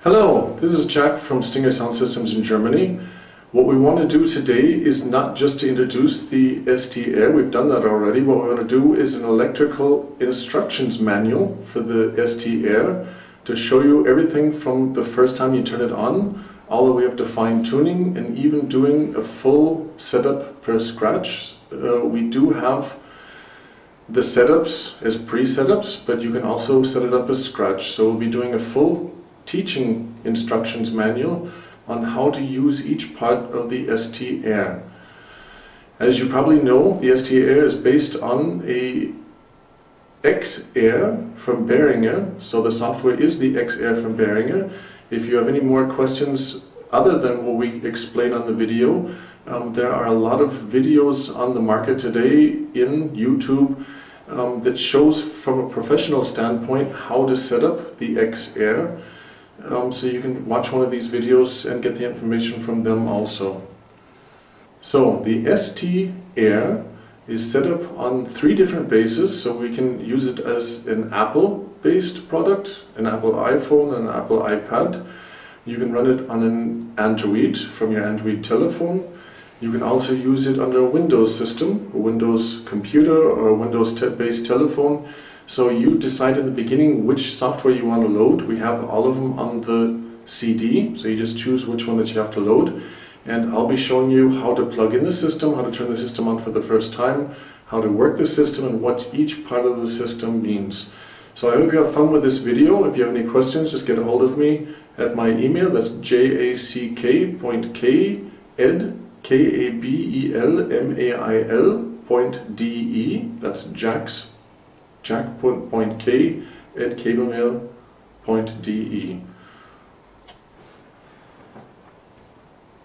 Hello, this is Jack from Stinger Sound Systems in Germany. What we want to do today is not just to introduce the ST Air, we've done that already. What we want to do is an electrical instructions manual for the ST Air to show you everything from the first time you turn it on, all the way up to fine tuning and even doing a full setup per scratch. We do have the setups as pre-setups, but you can also set it up as scratch. So we'll be doing a full teaching instructions manual on how to use each part of the ST Air. As you probably know, the ST Air is based on a X-Air from Behringer, so the software is the X-Air from Behringer. If you have any more questions other than what we explain on the video, there are a lot of videos on the market today in YouTube that shows from a professional standpoint how to set up the X-Air. So you can watch one of these videos and get the information from them also. So the ST Air is set up on 3 different bases, so we can use it as an Apple-based product, an Apple iPhone and an Apple iPad. You can run it on an Android from your Android telephone. You can also use it under a Windows system, a Windows computer or a Windows-based telephone. So you decide in the beginning which software you want to load. We have all of them on the CD, so you just choose which one that you have to load. And I'll be showing you how to plug in the system, how to turn the system on for the first time, how to work the system, and what each part of the system means. So I hope you have fun with this video. If you have any questions, just get a hold of me at my email. That's jack.kabel, K-A-B-E-L-M-A-I-L.de. That's jack.k@kabelmail.de.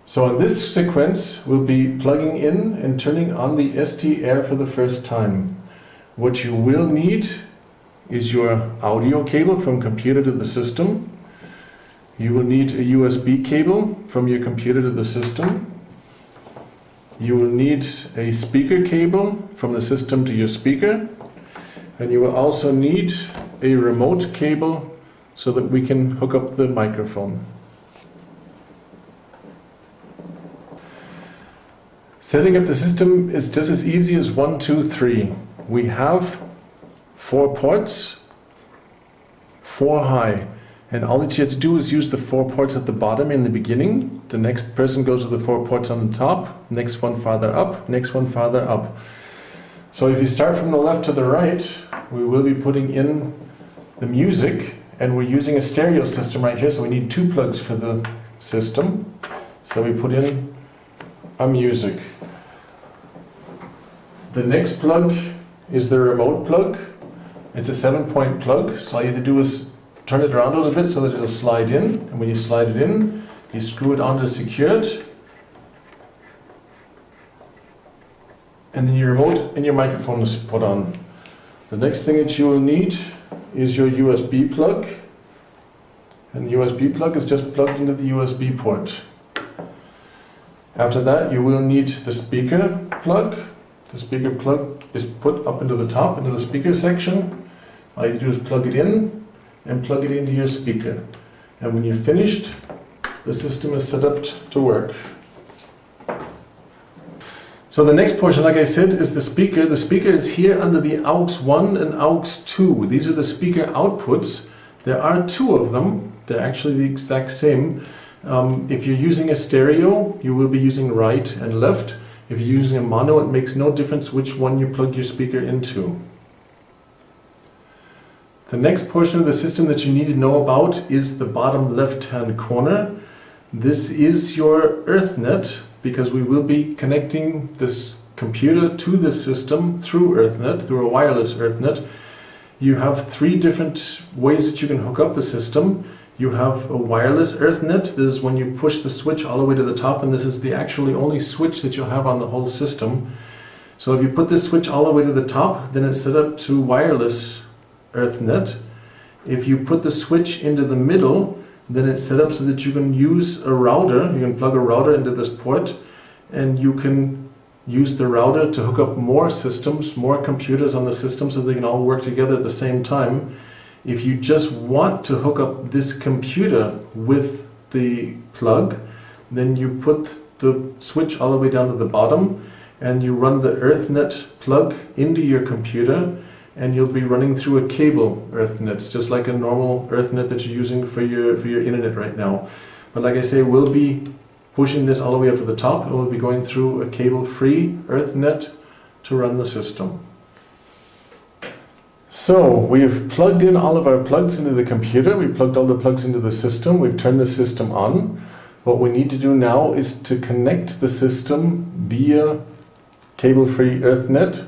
So in this sequence, we'll be plugging in and turning on the ST Air for the first time. What you will need is your audio cable from computer to the system. You will need a USB cable from your computer to the system. You will need a speaker cable from the system to your speaker. And you will also need a remote cable so that we can hook up the microphone. Setting up the system is just as easy as 1, 2, 3. We have 4 ports, 4 high. And all that you have to do is use the 4 ports at the bottom in the beginning. The next person goes to the 4 ports on the top, next one farther up, next one farther up. So if you start from the left to the right, we will be putting in the music, and we're using a stereo system right here, so we need 2 plugs for the system. So we put in our music. The next plug is the remote plug. It's a 7-point plug, so all you have to do is turn it around a little bit so that it'll slide in, and when you slide it in, you screw it on to secure it, and then your remote and your microphone is put on. The next thing that you will need is your USB plug, and the USB plug is just plugged into the USB port. After that, you will need the speaker plug. The speaker plug is put up into the top, into the speaker section. All you do is plug it in and plug it into your speaker. And when you're finished, the system is set up to work. So the next portion, like I said, is the speaker. The speaker is here under the AUX 1 and AUX 2. These are the speaker outputs. There are 2 of them. They're actually the exact same. If you're using a stereo, you will be using right and left. If you're using a mono, it makes no difference which one you plug your speaker into. The next portion of the system that you need to know about is the bottom left-hand corner. This is your EarthNet, because we will be connecting this computer to this system through EarthNet, through a wireless EarthNet. You have 3 different ways that you can hook up the system. You have a wireless EarthNet. This is when you push the switch all the way to the top, and this is the actually only switch that you'll have on the whole system. So if you put this switch all the way to the top, then it's set up to wireless EarthNet. If you put the switch into the middle, then it's set up so that you can use a router. You can plug a router into this port, and you can use the router to hook up more systems, more computers on the system, so they can all work together at the same time. If you just want to hook up this computer with the plug, then you put the switch all the way down to the bottom and you run the EarthNet plug into your computer, and you'll be running through a cable EarthNet. It's just like a normal EarthNet that you're using for your internet right now. But like I say, we'll be pushing this all the way up to the top, and we'll be going through a cable-free EarthNet to run the system. So we've plugged in all of our plugs into the computer. We've plugged all the plugs into the system. We've turned the system on. What we need to do now is to connect the system via cable-free EarthNet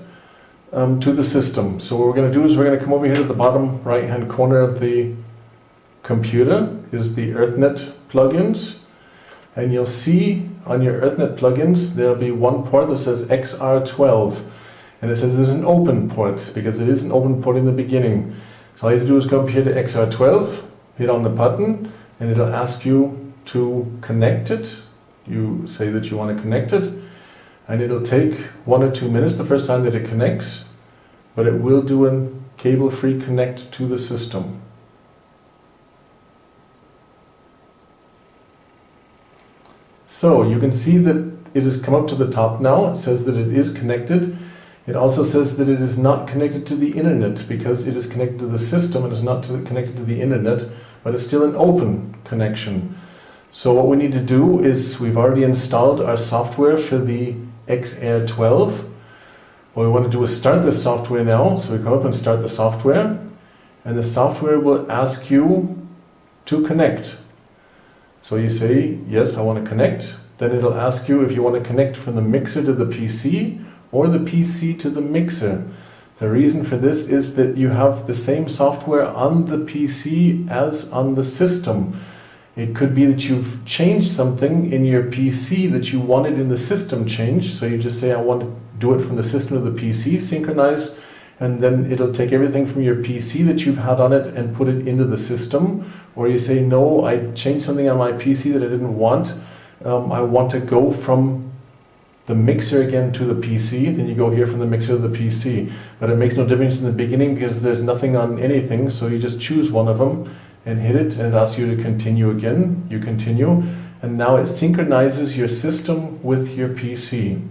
to the system. So what we're going to do is we're going to come over here to the bottom right-hand corner of the computer is the EarthNet plugins. And you'll see on your EarthNet plugins, there'll be one port that says XR12. And it says there's an open port, because it is an open port in the beginning. So all you have to do is go up here to XR12, hit on the button, and it'll ask you to connect it. You say that you want to connect it, and it'll take 1 or 2 minutes the first time that it connects, but it will do a cable-free connect to the system. So you can see that it has come up to the top now. It says that it is connected. It also says that it is not connected to the internet, because it is connected to the system and is not connected to the internet, but it's still an open connection. So what we need to do is, we've already installed our software for the XR12. What we want to do is start the software now. So we go up and start the software, and the software will ask you to connect. So you say, yes, I want to connect. Then it'll ask you if you want to connect from the mixer to the PC or the PC to the mixer. The reason for this is that you have the same software on the PC as on the system. It could be that you've changed something in your PC that you wanted in the system changed. So you just say, I want to do it from the system to the PC, synchronize, and then it'll take everything from your PC that you've had on it and put it into the system. Or you say, no, I changed something on my PC that I didn't want. I want to go from the mixer again to the PC. Then you go here from the mixer to the PC. But it makes no difference in the beginning, because there's nothing on anything. So you just choose one of them and hit it, and it asks you to continue again. You continue, and now it synchronizes your system with your PC.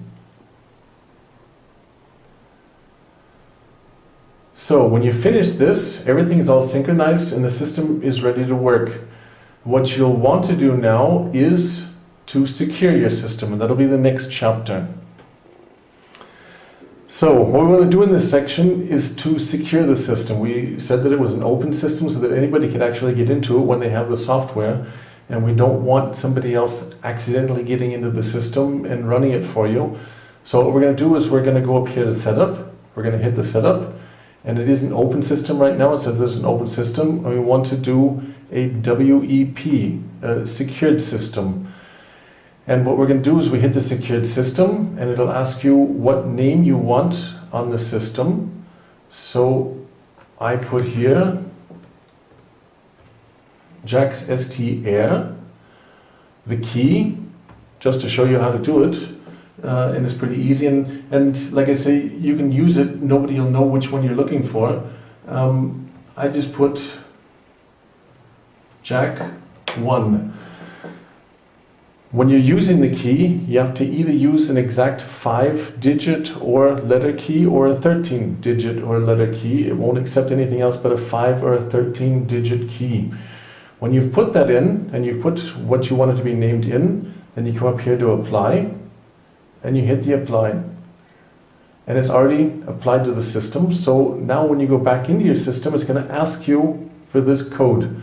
So when you finish this, everything is all synchronized and the system is ready to work. What you'll want to do now is to secure your system, and that'll be the next chapter. So what we want to do in this section is to secure the system. We said that it was an open system so that anybody could actually get into it when they have the software, and we don't want somebody else accidentally getting into the system and running it for you. So what we're going to do is we're going to go up here to setup. We're going to hit the setup. And it is an open system right now. It says this is an open system, and we want to do a WEP, a secured system. And what we're going to do is we hit the secured system, and it'll ask you what name you want on the system. So I put here Jax ST Air, the key, just to show you how to do it. And it's pretty easy, and like I say, you can use it, nobody will know which one you're looking for. I just put Jack 1. When you're using the key, you have to either use an exact 5-digit or letter key, or a 13-digit or letter key. It won't accept anything else but a 5 or a 13-digit key. When you've put that in, and you've put what you want it to be named in, then you come up here to apply, and you hit the apply, and it's already applied to the system. So now when you go back into your system, it's going to ask you for this code.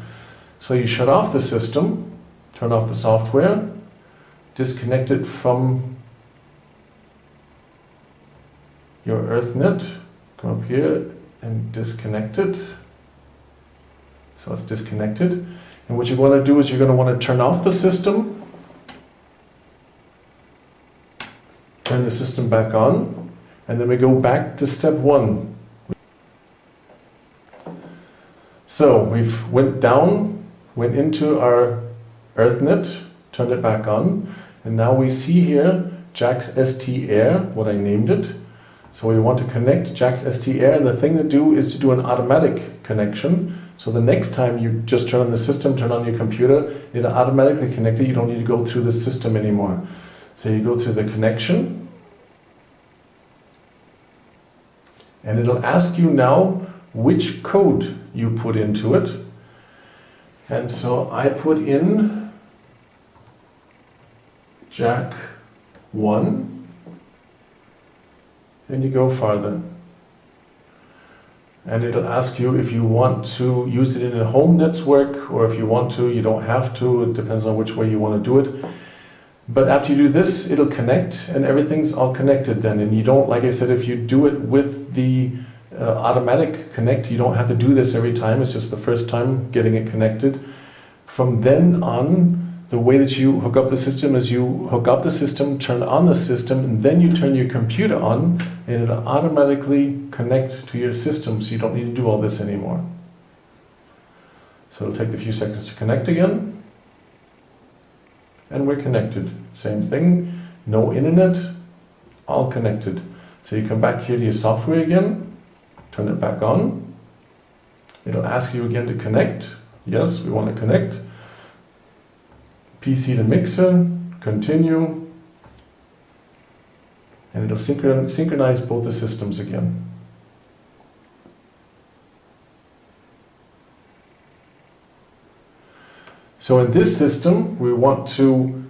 So you shut off the system, turn off the software, disconnect it from your EarthNet, come up here and disconnect it. So it's disconnected, and what you're going to do is you're going to want to turn off the system, turn the system back on, and then we go back to step 1. So we've went down, went into our EarthNet, turned it back on, and now we see here Jax ST Air, what I named it. So we want to connect Jax ST Air, and the thing to do is to do an automatic connection. So the next time you just turn on the system, turn on your computer, it'll automatically connect it. You don't need to go through the system anymore. So you go through the connection, and it'll ask you now which code you put into it. And so I put in Jack 1, and you go farther. And it'll ask you if you want to use it in a home network, or if you want to, you don't have to. It depends on which way you want to do it. But after you do this, it'll connect, and everything's all connected then. And you don't, like I said, if you do it with the automatic connect, you don't have to do this every time. It's just the first time getting it connected. From then on, the way that you hook up the system is you hook up the system, turn on the system, and then you turn your computer on, and it'll automatically connect to your system, so you don't need to do all this anymore. So it'll take a few seconds to connect again. And we're connected. Same thing, no internet, all connected. So you come back here to your software again, turn it back on. It'll ask you again to connect. Yes, we want to connect. PC to mixer, continue. And it'll synchronize both the systems again. So in this system, we want to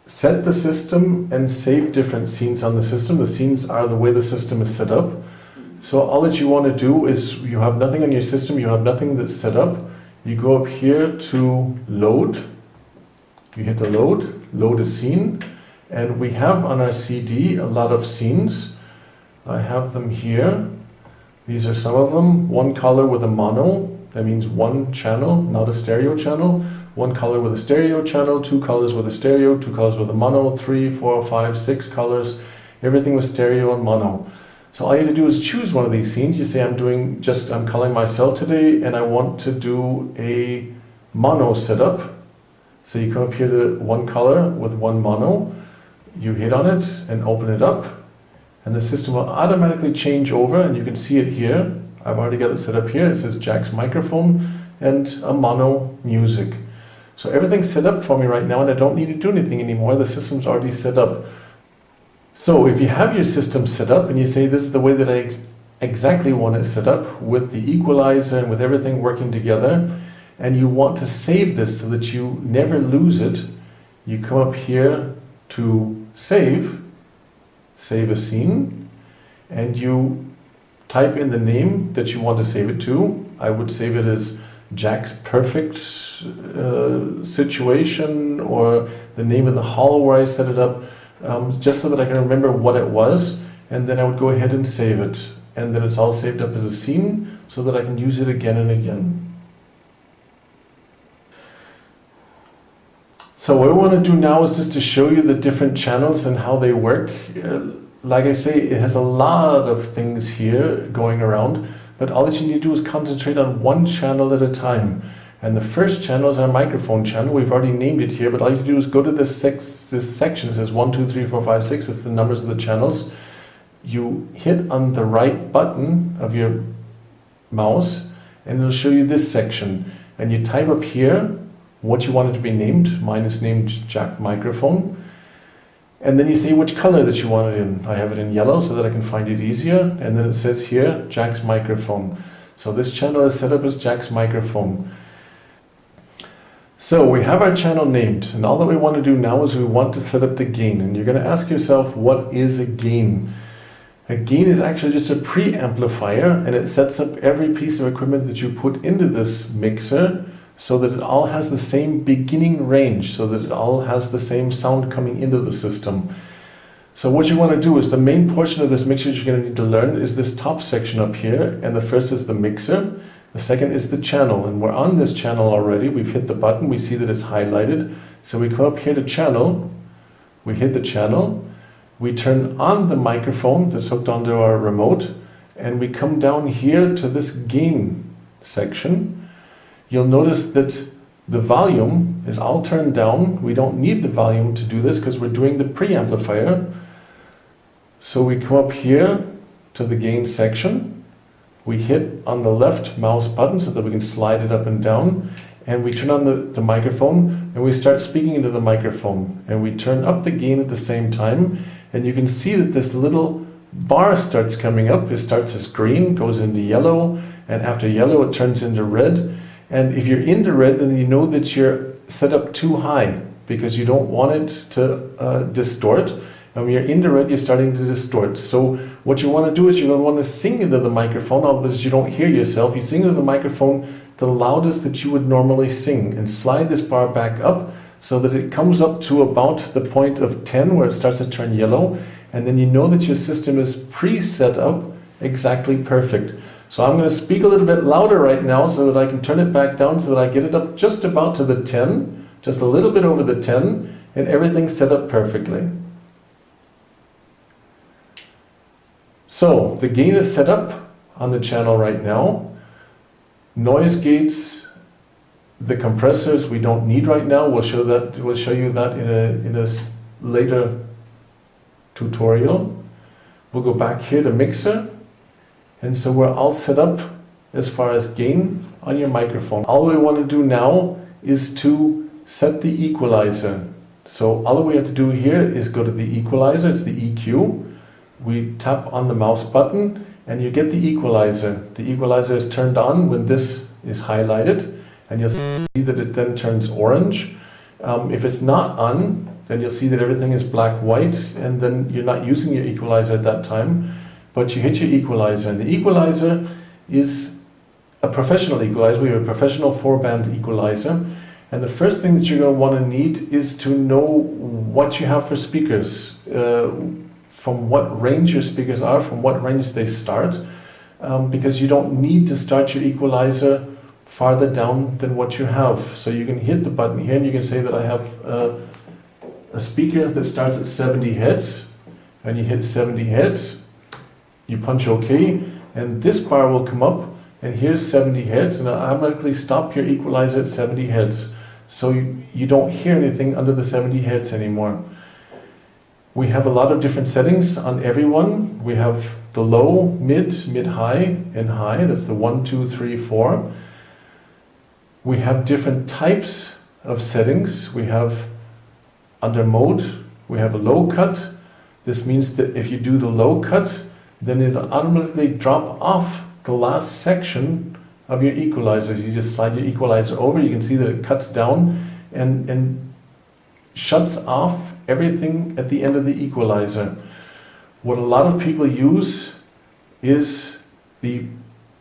set the system and save different scenes on the system. The scenes are the way the system is set up. So all that you want to do is, you have nothing on your system, you have nothing that's set up. You go up here to load. You hit the load a scene. And we have on our CD a lot of scenes. I have them here. These are some of them. One color with a mono, that means one channel, not a stereo channel. One color with a stereo channel, two colors with a stereo, two colors with a mono, 3, 4, 5, 6 colors, everything with stereo and mono. So all you have to do is choose one of these scenes. You say, I'm coloring myself today, and I want to do a mono setup. So you come up here to one color with one mono, you hit on it and open it up, and the system will automatically change over, and you can see it here. I've already got it set up here. It says Jack's microphone and a mono music. So everything's set up for me right now, and I don't need to do anything anymore. The system's already set up. So if you have your system set up and you say, this is the way that I exactly want it set up, with the equalizer and with everything working together, and you want to save this so that you never lose it, you come up here to save a scene, and you type in the name that you want to save it to. I would save it as Jack's perfect situation, or the name of the hall where I set it up, just so that I can remember what it was, and then I would go ahead and save it, and then it's all saved up as a scene so that I can use it again and again. So what I want to do now is just to show you the different channels and how they work. Like I say, it has a lot of things here going around, but all that you need to do is concentrate on one channel at a time. And the first channel is our microphone channel. We've already named it here, but all you have to do is go to this section. It says 1, 2, 3, 4, 5, 6. It's the numbers of the channels. You hit on the right button of your mouse, and it'll show you this section. And you type up here what you want it to be named. Mine is named Jack Microphone. And then you say which color that you want it in. I have it in yellow so that I can find it easier. And then it says here, Jack's Microphone. So this channel is set up as Jack's Microphone. So we have our channel named, and all that we want to do now is we want to set up the gain. And you're going to ask yourself, what is a gain? A gain is actually just a preamplifier, and it sets up every piece of equipment that you put into this mixer so that it all has the same beginning range, so that it all has the same sound coming into the system. So what you want to do is, the main portion of this mixer you're going to need to learn is this top section up here, and the first is the mixer. The second is the channel, and we're on this channel already. We've hit the button, we see that it's highlighted. So we come up here to channel, we hit the channel, we turn on the microphone that's hooked onto our remote, and we come down here to this gain section. You'll notice that the volume is all turned down. We don't need the volume to do this because we're doing the preamplifier. So we come up here to the gain section. we hit on the left mouse button so that we can slide it up and down, and we turn on the microphone and we start speaking into the microphone, and we turn up the gain at the same time, and you can see that this little bar starts coming up. It starts as green, goes into yellow, and after yellow it turns into red. And if you're into red, then you know that you're set up too high because you don't want it to distort. And when you're into red, you're starting to distort. So what you want to do is you're going to want to sing into the microphone, although you don't hear yourself. You sing into the microphone the loudest that you would normally sing, and slide this bar back up so that it comes up to about the point of 10 where it starts to turn yellow, and then you know that your system is pre-set up exactly perfect. So I'm going to speak a little bit louder right now so that I can turn it back down so that I get it up just about to the 10, just a little bit over the 10, and everything's set up perfectly. So the gain is set up on the channel right now. Noise gates, the compressors we don't need right now. We'll show you that in a later tutorial. We'll go back here to mixer, and so we're all set up as far as gain on your microphone. All we want to do now is to set the equalizer. So all we have to do here is go to the equalizer. It's the EQ. We tap on the mouse button and you get the equalizer. The equalizer is turned on when this is highlighted, and you'll see that it then turns orange. If it's not on, then you'll see that everything is black-white, and then you're not using your equalizer at that time, but you hit your equalizer. And the equalizer is a professional equalizer. We have a professional 4-band equalizer, and the first thing that you're going to want to need is to know what you have for speakers, from what range your speakers are, from what range they start, because you don't need to start your equalizer farther down than what you have. So you can hit the button here and you can say that I have a speaker that starts at 70 Hz, and you hit 70 Hz, you punch OK, and this bar will come up, and here's 70 Hz, and it'll automatically stop your equalizer at 70 Hz. So you don't hear anything under the 70 Hz anymore. We have a lot of different settings on every one. We have the low, mid-high, and high. That's the 1, 2, 3, 4. We have different types of settings. We have under mode, we have a low cut. This means that if you do the low cut, then it'll automatically drop off the last section of your equalizer. You just slide your equalizer over, you can see that it cuts down and shuts off everything at the end of the equalizer. What a lot of people use is the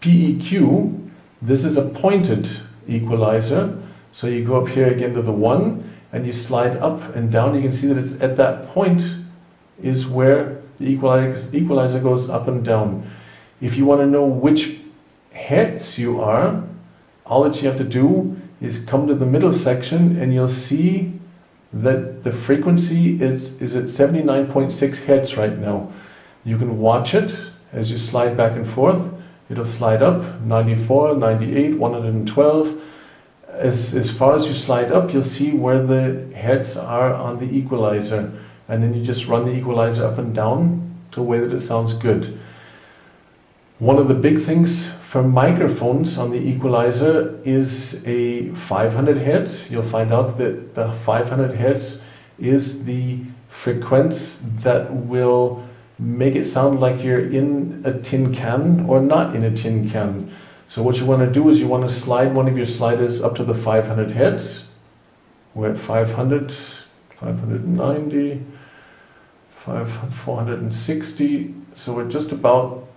PEQ. This is a pointed equalizer. So you go up here again to the 1 and you slide up and down. You can see that it's at that point is where the equalizer goes up and down. If you want to know which hertz you are, all that you have to do is come to the middle section and you'll see that the frequency is at 79.6 Hertz right now. You can watch it as you slide back and forth. It'll slide up 94, 98, 112. As far as you slide up, you'll see where the hertz are on the equalizer, and then you just run the equalizer up and down to a way that it sounds good. One of the big things for microphones on the equalizer is a 500 Hertz. You'll find out that the 500 Hertz is the frequency that will make it sound like you're in a tin can or not in a tin can. So what you want to do is you want to slide one of your sliders up to the 500 Hertz. We're at 500, 590, 460. So we're just about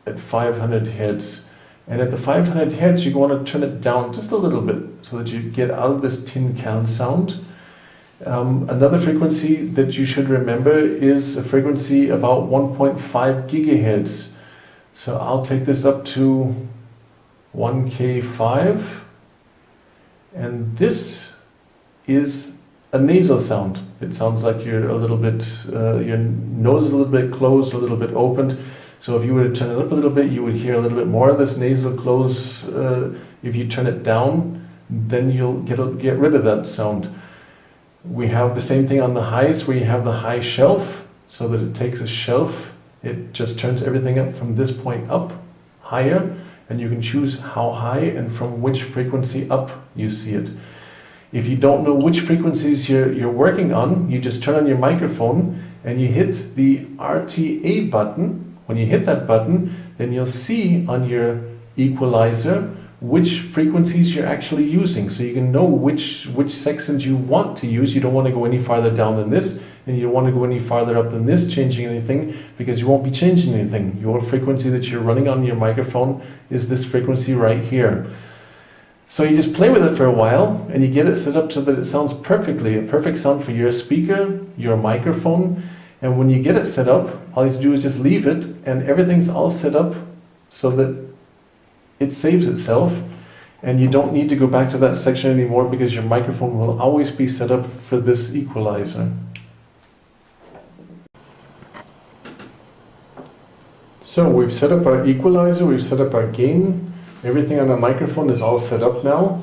at 500 Hertz. And at the 500 Hertz, you want to turn it down just a little bit so that you get out of this tin can sound. Another frequency that you should remember is a frequency about 1.5 gigahertz. So I'll take this up to 1K5, and this is a nasal sound. It sounds like you're a little bit, your nose is a little bit closed, a little bit opened. So if you were to turn it up a little bit, you would hear a little bit more of this nasal close. If you turn it down, then you'll get rid of that sound. We have the same thing on the highs, where you have the high shelf, so that it takes a shelf. It just turns everything up from this point up higher, and you can choose how high and from which frequency up you see it. If you don't know which frequencies you're working on, you just turn on your microphone and you hit the RTA button. When you hit that button, then you'll see on your equalizer which frequencies you're actually using, so you can know which sections you want to use. You don't want to go any farther down than this, and you don't want to go any farther up than this, changing anything, because you won't be changing anything. Your frequency that you're running on your microphone is this frequency right here. So you just play with it for a while, and you get it set up so that it sounds perfectly, a perfect sound for your speaker, your microphone. And when you get it set up, all you have to do is just leave it, and everything's all set up so that it saves itself, and you don't need to go back to that section anymore, because your microphone will always be set up for this equalizer. So we've set up our equalizer, we've set up our gain, everything on our microphone is all set up now.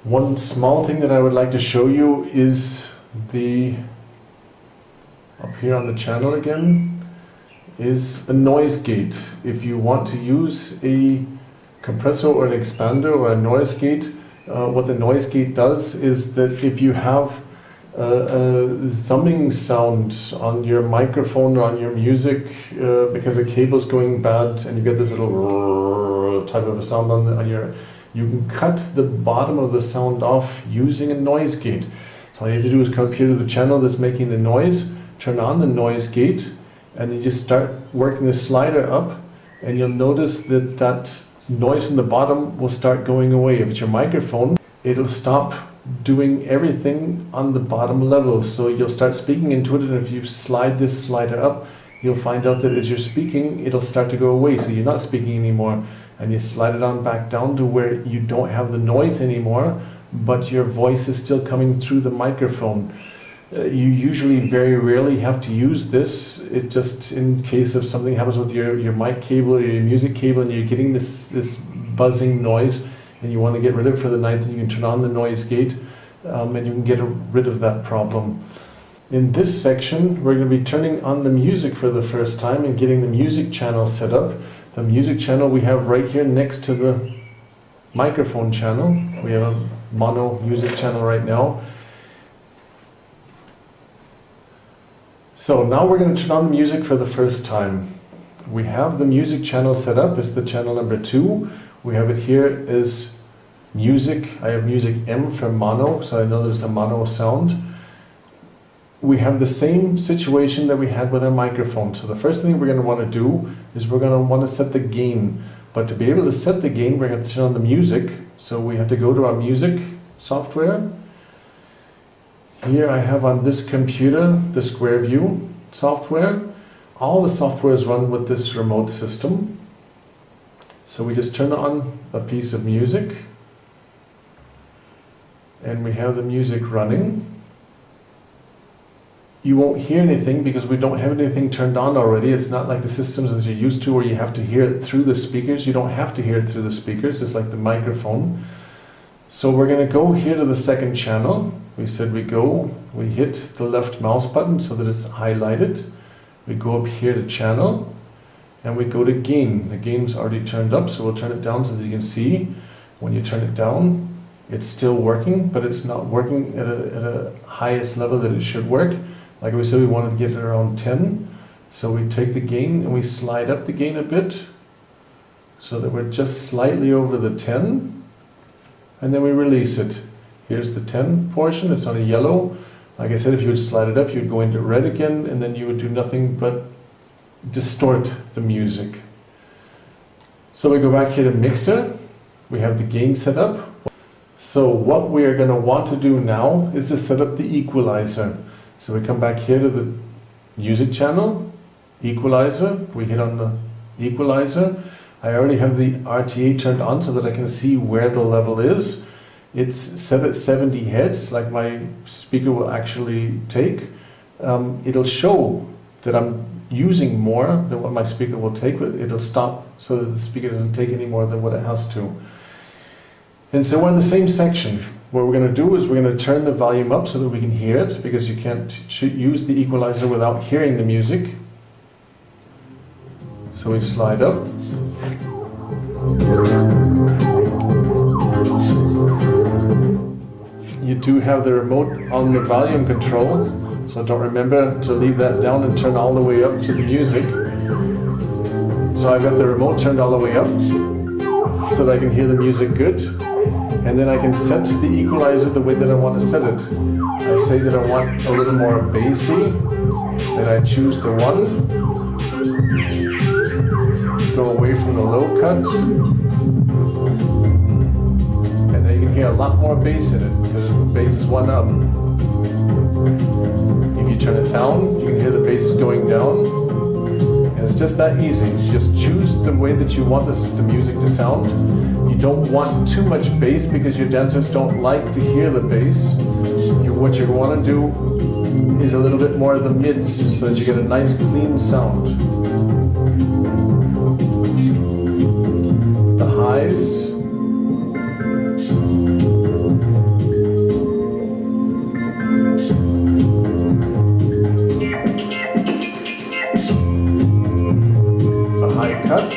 One small thing that I would like to show you is up here on the channel again, is a noise gate. If you want to use a compressor or an expander or a noise gate, what the noise gate does is that if you have a zooming sound on your microphone or on your music, because a cable's going bad and you get this little type of a sound on you can cut the bottom of the sound off using a noise gate. So all you have to do is come up here to the channel that's making the noise, turn on the noise gate, and you just start working the slider up, and you'll notice that noise from the bottom will start going away. If it's your microphone, it'll stop doing everything on the bottom level. So you'll start speaking into it, and if you slide this slider up, you'll find out that as you're speaking, it'll start to go away. So you're not speaking anymore, and you slide it on back down to where you don't have the noise anymore, but your voice is still coming through the microphone. You usually very rarely have to use this. It just, in case of something happens with your mic cable or your music cable and you're getting this buzzing noise and you want to get rid of it for the night, then you can turn on the noise gate, and you can get rid of that problem. In this section, we're going to be turning on the music for the first time and getting the music channel set up. The music channel we have right here next to the microphone channel. We have a mono music channel right now. So now we're going to turn on the music for the first time. We have the music channel set up. It's the channel number 2. We have it here as music. I have music M for mono, so I know there's a mono sound. We have the same situation that we had with our microphone. So the first thing we're going to want to do is we're going to want to set the gain. But to be able to set the gain, we're going to turn on the music. So we have to go to our music software. Here I have on this computer the Square View software. All the software is run with this remote system. So we just turn on a piece of music, and we have the music running. You won't hear anything because we don't have anything turned on already. It's not like the systems that you're used to where you have to hear it through the speakers. You don't have to hear it through the speakers, just like the microphone. So we're going to go here to the second channel. We said we hit the left mouse button so that it's highlighted. We go up here to channel, and we go to gain. The gain's already turned up, so we'll turn it down so that you can see. When you turn it down, it's still working, but it's not working at a highest level that it should work. Like we said, we wanted to get it around 10. So we take the gain and we slide up the gain a bit so that we're just slightly over the 10. And then we release it. Here's the 10 portion, it's on a yellow. Like I said, if you would slide it up, you'd go into red again, and then you would do nothing but distort the music. So we go back here to mixer. We have the gain set up. So what we are going to want to do now is to set up the equalizer. So we come back here to the music channel, equalizer. We hit on the equalizer. I already have the RTA turned on so that I can see where the level is. It's set at 70 Hz, like my speaker will actually take. It'll show that I'm using more than what my speaker will take, but it'll stop so that the speaker doesn't take any more than what it has to. And so we're in the same section. What we're going to do is we're going to turn the volume up so that we can hear it, because you can't use the equalizer without hearing the music. So we slide up. You do have the remote on the volume control, so don't remember to leave that down and turn all the way up to the music. So I've got the remote turned all the way up so that I can hear the music good. And then I can set the equalizer the way that I want to set it. I say that I want a little more bassy, then I choose the 1. Go away from the low cut. And then you can hear a lot more bass in it because the bass is 1 up. If you turn it down, you can hear the bass is going down. And it's just that easy. Just choose the way that you want the music to sound. You don't want too much bass because your dancers don't like to hear the bass. What you want to do is a little bit more of the mids so that you get a nice clean sound. The highs. A high cut.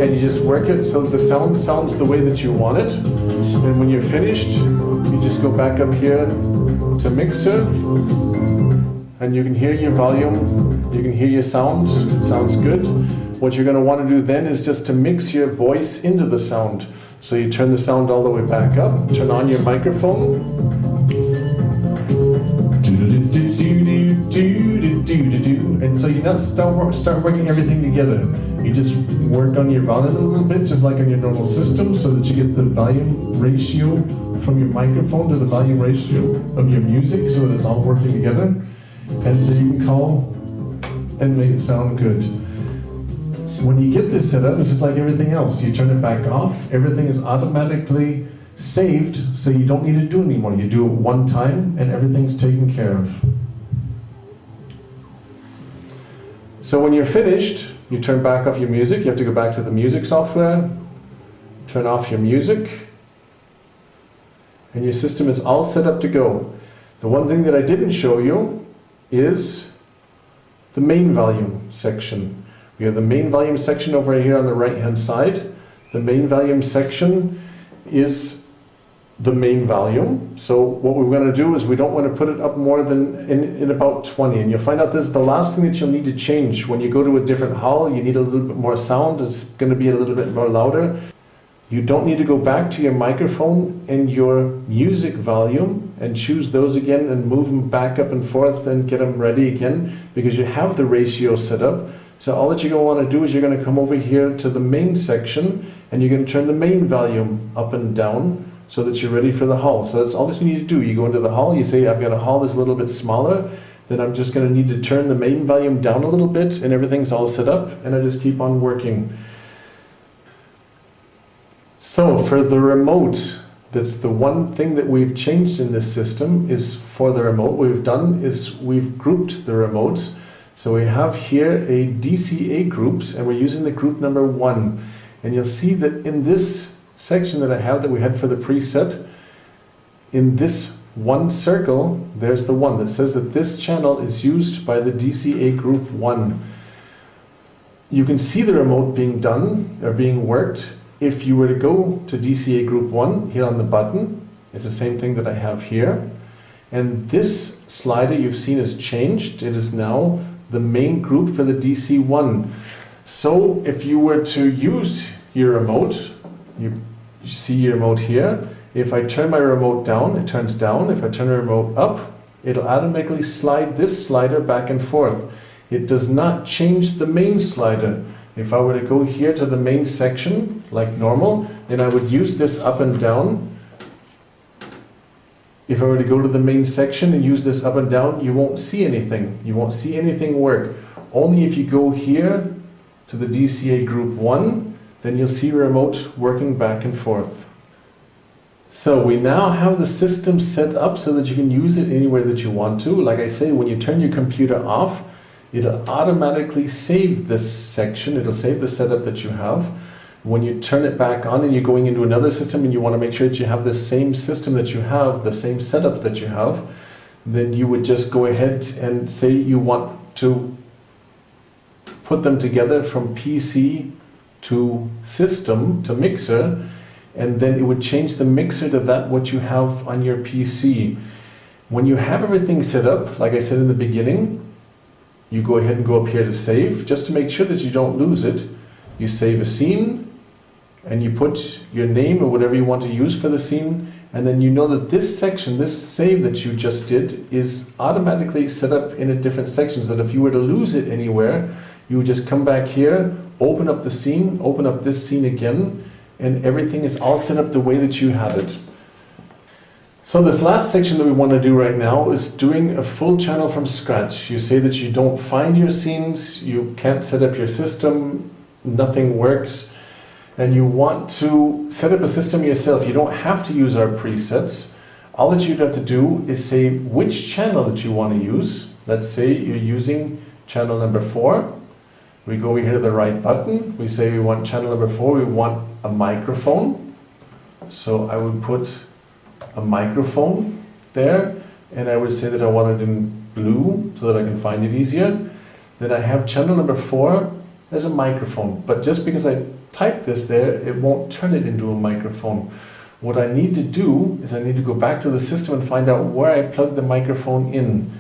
And you just work it so that the sound sounds the way that you want it. And when you're finished, you just go back up here to mixer, and you can hear your volume, you can hear your sound, it sounds good. What you're going to want to do then is just to mix your voice into the sound. So you turn the sound all the way back up, turn on your microphone. And so you not start working everything together. You just work on your volume a little bit, just like on your normal system, so that you get the volume ratio from your microphone to the volume ratio of your music, so that it's all working together. And so you can call and make it sound good. When you get this set up, it's just like everything else. You turn it back off, everything is automatically saved, so you don't need to do it anymore. You do it one time and everything's taken care of. So when you're finished, you turn back off your music. You have to go back to the music software, turn off your music, and your system is all set up to go. The one thing that I didn't show you is the main volume section. We have the main volume section over here on the right hand side. The main volume section is the main volume. So what we're going to do is we don't want to put it up more than in about 20. And you'll find out this is the last thing that you'll need to change. When you go to a different hall, you need a little bit more sound. It's going to be a little bit more louder. You don't need to go back to your microphone and your music volume and choose those again and move them back up and forth and get them ready again, because you have the ratio set up. So all that you're going to want to do is you're going to come over here to the main section and you're going to turn the main volume up and down so that you're ready for the hall. So that's all that you need to do. You go into the hall, you say, I've got a hall that's a little bit smaller, then I'm just going to need to turn the main volume down a little bit and everything's all set up, and I just keep on working. So for the remote, that's the one thing that we've changed in this system is for the remote. What we've done is we've grouped the remotes. So we have here a DCA groups, and we're using the group number 1. And you'll see that in this section that I have that we had for the preset, in this one circle, there's the 1 that says that this channel is used by the DCA group 1. You can see the remote being done or being worked. If you were to go to DCA group 1 here on the button, it's the same thing that I have here. And this slider you've seen is changed. It is now the main group for the DC1. So if you were to use your remote, you see your remote here. If I turn my remote down, it turns down. If I turn the remote up, it'll automatically slide this slider back and forth. It does not change the main slider. If I were to go here to the main section, like normal, then I would use this up and down. If I were to go to the main section and use this up and down, you won't see anything. You won't see anything work. Only if you go here to the DCA group 1, then you'll see remote working back and forth. So we now have the system set up so that you can use it anywhere that you want to. Like I say, when you turn your computer off, it'll automatically save this section. It'll save the setup that you have. When you turn it back on and you're going into another system and you want to make sure that you have the same system that you have, the same setup that you have, then you would just go ahead and say you want to put them together from PC to system to mixer, and then it would change the mixer to that what you have on your PC. When you have everything set up, like I said in the beginning, you go ahead and go up here to save, just to make sure that you don't lose it. You save a scene, and you put your name or whatever you want to use for the scene, and then you know that this section, this save that you just did, is automatically set up in a different section, so that if you were to lose it anywhere, you would just come back here, open up the scene, open up this scene again, and everything is all set up the way that you had it. So this last section that we want to do right now is doing a full channel from scratch. You say that you don't find your scenes, you can't set up your system, nothing works, and you want to set up a system yourself. You don't have to use our presets. All that you'd have to do is say which channel that you want to use. Let's say you're using channel number 4. We go over here to the right button. We say we want channel number 4, we want a microphone. So I would put a microphone there, and I would say that I want it in blue so that I can find it easier. Then I have channel number 4 as a microphone, but just because I type this there, it won't turn it into a microphone. What I need to do is I need to go back to the system and find out where I plug the microphone in.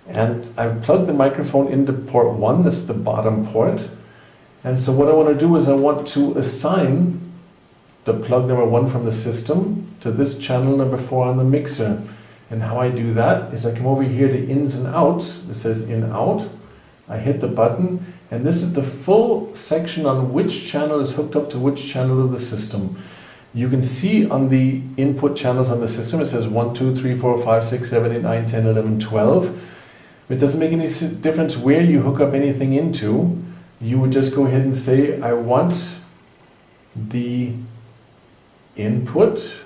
And I've plugged the microphone into port 1, that's the bottom port. And so what I want to do is I want to assign the plug number 1 from the system to this channel number 4 on the mixer. And how I do that is I come over here to ins and outs. It says in out. I hit the button, and this is the full section on which channel is hooked up to which channel of the system. You can see on the input channels on the system, it says 1, 2, 3, 4, 5, 6, 7, 8, 9, 10, 11, 12. It doesn't make any difference where you hook up anything into. You would just go ahead and say, I want the input,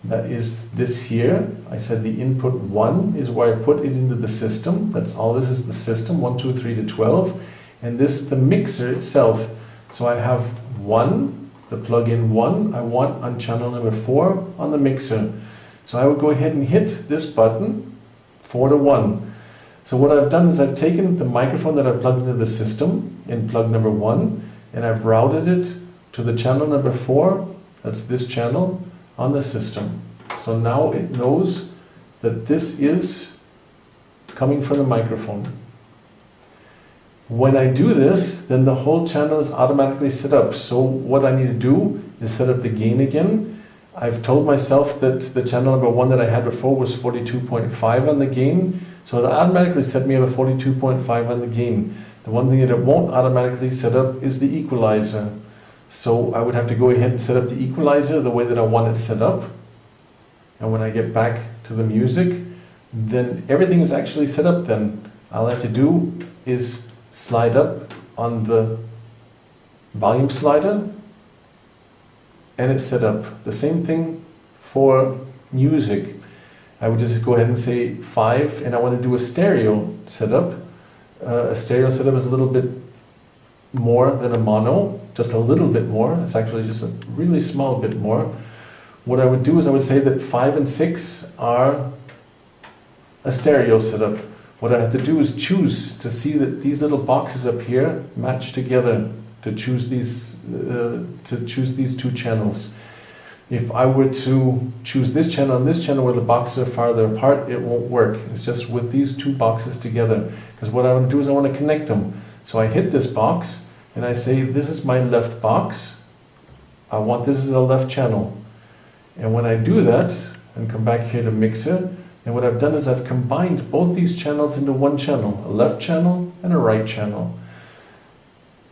that is this here. I said the input 1 is where I put it into the system. That's all this is, the system, 1, 2, 3 to 12. And this is the mixer itself. So I have 1, the plug-in 1, I want on channel number 4 on the mixer. So I would go ahead and hit this button, 4 to 1. So what I've done is I've taken the microphone that I've plugged into the system in plug number 1, and I've routed it to the channel number 4, that's this channel, on the system. So now it knows that this is coming from the microphone. When I do this, then the whole channel is automatically set up. So what I need to do is set up the gain again. I've told myself that the channel number 1 that I had before was 42.5 on the gain. So it automatically set me up a 42.5 on the gain. The one thing that it won't automatically set up is the equalizer. So I would have to go ahead and set up the equalizer the way that I want it set up. And when I get back to the music, then everything is actually set up then. All I have to do is slide up on the volume slider, and it's set up. The same thing for music. I would just go ahead and say 5, and I want to do a stereo setup. A stereo setup is a little bit more than a mono, just a little bit more. It's actually just a really small bit more. What I would do is I would say that 5 and 6 are a stereo setup. What I have to do is choose to see that these little boxes up here match together to choose these two channels. If I were to choose this channel and this channel where the boxes are farther apart, it won't work. It's just with these two boxes together. Because what I want to do is I want to connect them. So I hit this box and I say, this is my left box. I want this as a left channel. And when I do that and come back here to mixer, and what I've done is I've combined both these channels into one channel, a left channel and a right channel.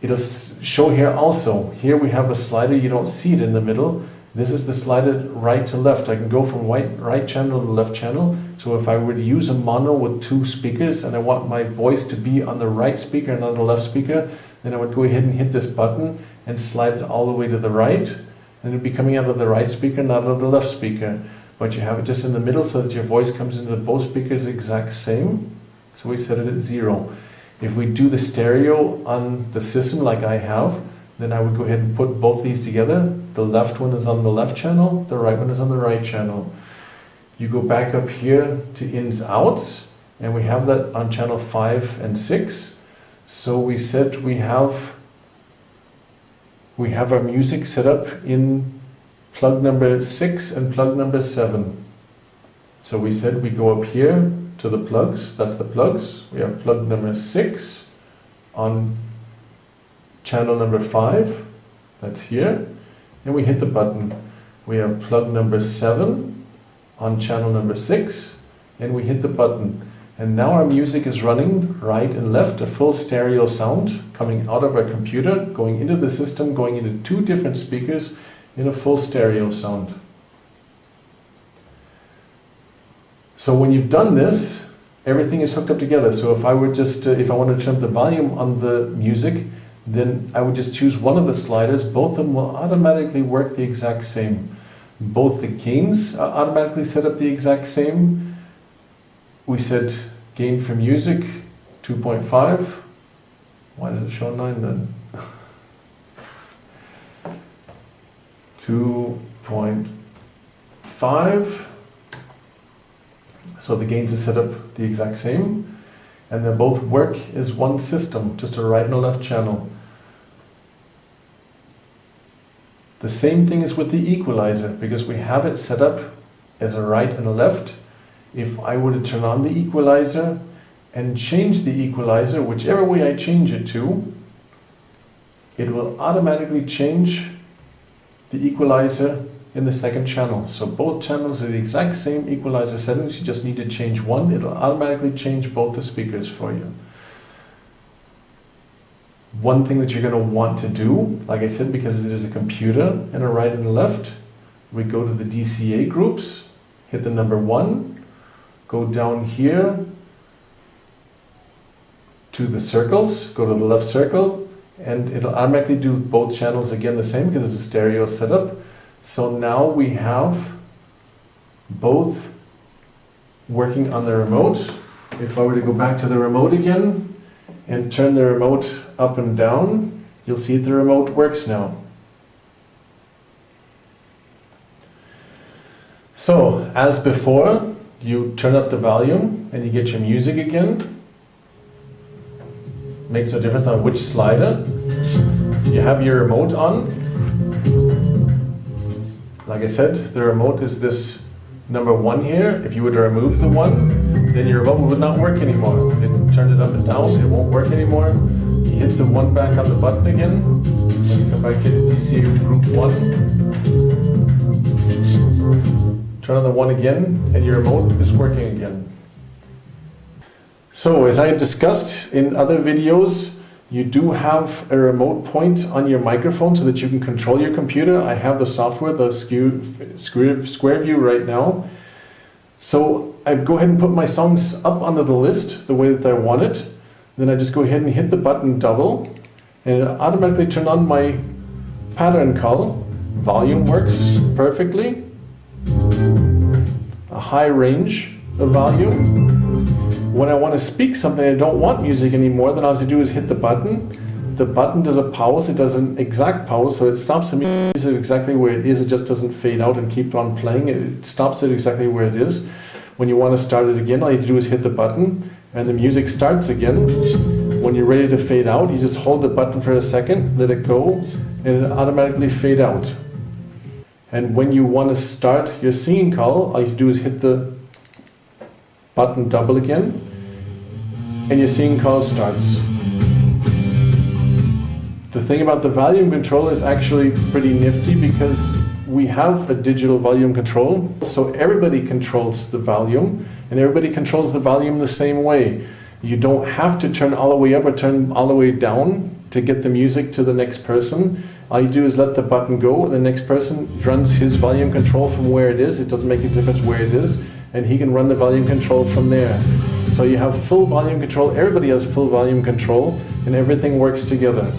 It'll show here also. Here we have a slider, you don't see it in the middle. This is the slider right to left. I can go from right channel to left channel. So if I were to use a mono with 2 speakers and I want my voice to be on the right speaker and on the left speaker, then I would go ahead and hit this button and slide it all the way to the right. And it would be coming out of the right speaker, not out of the left speaker. But you have it just in the middle so that your voice comes into both speakers exact same. So we set it at 0. If we do the stereo on the system like I have, then I would go ahead and put both these together. The left one is on the left channel, the right one is on the right channel. You go back up here to ins outs, and we have that on channel 5 and 6. So we said we have our music set up in plug number 6 and plug number 7. So we said we go up here to the plugs, that's the plugs. We have plug number 6 on channel number 5, that's here, and we hit the button. We have plug number 7 on channel number 6, and we hit the button. And now our music is running right and left, a full stereo sound coming out of our computer, going into the system, going into 2 different speakers in a full stereo sound. So when you've done this, everything is hooked up together. So if I were just, if I wanted to turn up the volume on the music, then I would just choose one of the sliders. Both of them will automatically work the exact same. Both the gains are automatically set up the exact same. We said gain for music 2.5. Why does it show 9 then? 2.5. So the gains are set up the exact same, and they both work as one system, just a right and a left channel. The same thing is with the equalizer, because we have it set up as a right and a left. If I were to turn on the equalizer and change the equalizer, whichever way I change it to, it will automatically change the equalizer in the second channel. So both channels are the exact same equalizer settings, you just need to change one. It'll automatically change both the speakers for you. One thing that you're going to want to do, like I said, because it is a computer and a right and a left, we go to the DCA groups, hit the number 1, go down here to the circles, go to the left circle, and it'll automatically do both channels again the same because it's a stereo setup. So now we have both working on the remote. If I were to go back to the remote again and turn the remote up and down, you'll see the remote works now. So, as before, you turn up the volume and you get your music again. Makes no difference on which slider. You have your remote on. Like I said, the remote is this number 1 here. If you were to remove the 1, then your remote would not work anymore. It turned it up and down, it won't work anymore. You hit the 1 back on the button again. When you come back to DCA group 1, turn on the 1 again, and your remote is working again. So, as I discussed in other videos, you do have a remote point on your microphone so that you can control your computer. I have the software, the Square View right now. So I go ahead and put my songs up onto the list the way that I want it. Then I just go ahead and hit the button double, and it automatically turns on my pattern call. Volume works perfectly. A high range of volume. When I want to speak something, I don't want music anymore, then all I have to do is hit the button. The button does a pause, it does an exact pause, so it stops the music exactly where it is. It just doesn't fade out and keep on playing. It stops it exactly where it is. When you want to start it again, all you have to do is hit the button, and the music starts again. When you're ready to fade out, you just hold the button for a second, let it go, and it automatically fade out. And when you want to start your singing call, all you have to do is hit the button double again, and your singing call starts. The thing about the volume control is actually pretty nifty because we have a digital volume control, so everybody controls the volume, and everybody controls the volume the same way. You don't have to turn all the way up or turn all the way down to get the music to the next person. All you do is let the button go, and the next person runs his volume control from where it is. It doesn't make a difference where it is, and he can run the volume control from there. So you have full volume control, everybody has full volume control, and everything works together.